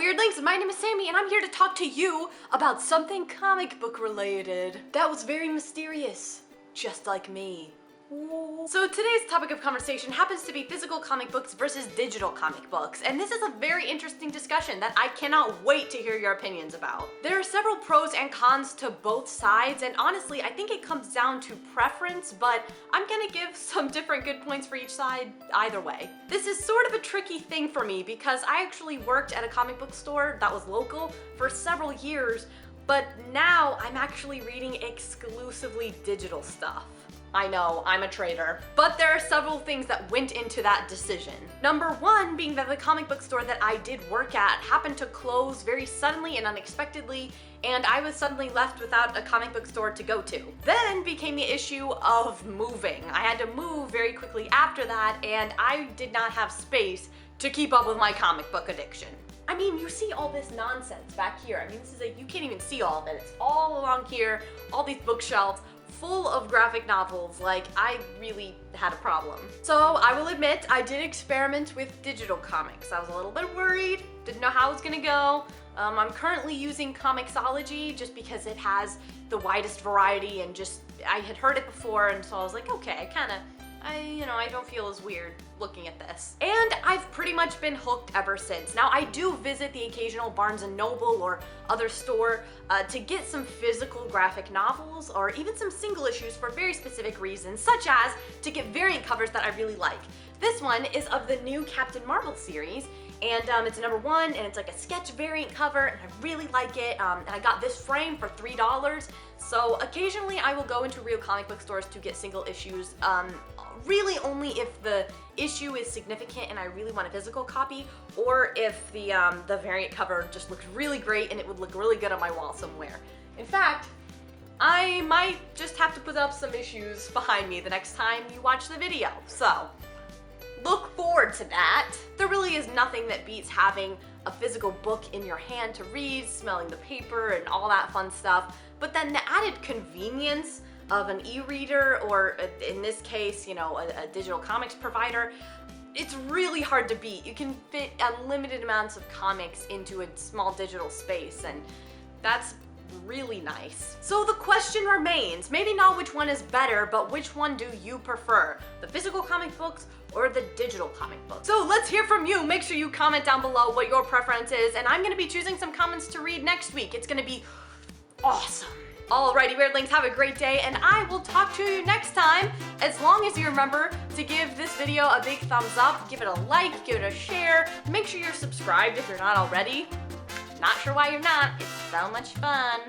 Weirdlings, my name is Sammie and I'm here to talk to you about something comic book related. That was very mysterious, just like me. Ooh. So today's topic of conversation happens to be physical comic books versus digital comic books, and this is a very interesting discussion that I cannot wait to hear your opinions about. There are several pros and cons to both sides, and honestly, I think it comes down to preference, but I'm gonna give some different good points for each side either way. This is sort of a tricky thing for me because I actually worked at a comic book store that was local for several years, but now I'm actually reading exclusively digital stuff. I know, I'm a traitor. But there are several things that went into that decision. Number one being that the comic book store that I did work at happened to close very suddenly and unexpectedly, and I was suddenly left without a comic book store to go to. Then became the issue of moving. I had to move very quickly after that, and I did not have space to keep up with my comic book addiction. I mean, you see all this nonsense back here. I mean, this is you can't even see all of it. It's all along here, all these bookshelves, full of graphic novels. Like, I really had a problem. So I will admit, I did experiment with digital comics. I was a little bit worried, didn't know how it was gonna go. I'm currently using Comixology just because it has the widest variety, and just, I had heard it before, and so I was like, okay, I don't feel as weird looking at this. And I've pretty much been hooked ever since. Now, I do visit the occasional Barnes & Noble or other store to get some physical graphic novels or even some single issues for very specific reasons, such as to get variant covers that I really like. This one is of the new Captain Marvel series, and it's a #1, and it's like a sketch variant cover, and I really like it, and I got this frame for $3. So occasionally I will go into real comic book stores to get single issues, really only if the issue is significant and I really want a physical copy, or if the variant cover just looks really great and it would look really good on my wall somewhere. In fact, I might just have to put up some issues behind me the next time you watch the video, so look forward to that. There really is nothing that beats having a physical book in your hand to read, smelling the paper and all that fun stuff, but then the added convenience of an e-reader, or in this case, a digital comics provider, it's really hard to beat. You can fit unlimited amounts of comics into a small digital space, and that's really nice. So the question remains, maybe not which one is better, but which one do you prefer? The physical comic books or the digital comic books? So let's hear from you. Make sure you comment down below what your preference is, and I'm gonna be choosing some comments to read next week. It's gonna be awesome. Alrighty, Weirdlings, have a great day, and I will talk to you next time, as long as you remember to give this video a big thumbs up, give it a like, give it a share, make sure you're subscribed if you're not already. Not sure why you're not, it's so much fun.